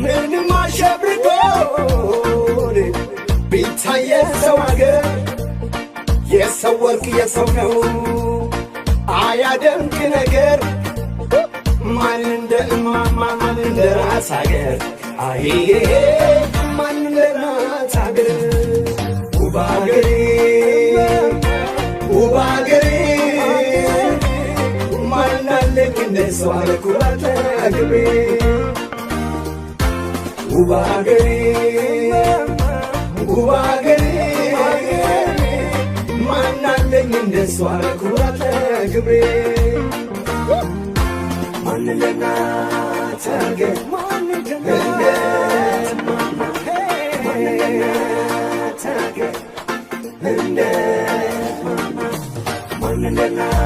ምንም አሸብርቆ ቢታይ የሰው አገር የሰው ወርቅ የሰው ነው አያደምቅ ነገር ማን እንደ እማማ ማን እንደ ራስ አገር አይ ማን እንደ ራስ አገር ውብ አገሬ ውብ አገሬ ማን አለኝ እንደ ሰው አለኩራት አግቤ ውብ አገሬ ውብ አገሬ ማን አለኝ እንደ ሰው አለኩራት አግቤ ማን ለናት አገር ማን ለናት ማን ለናት አገር ማን ለናት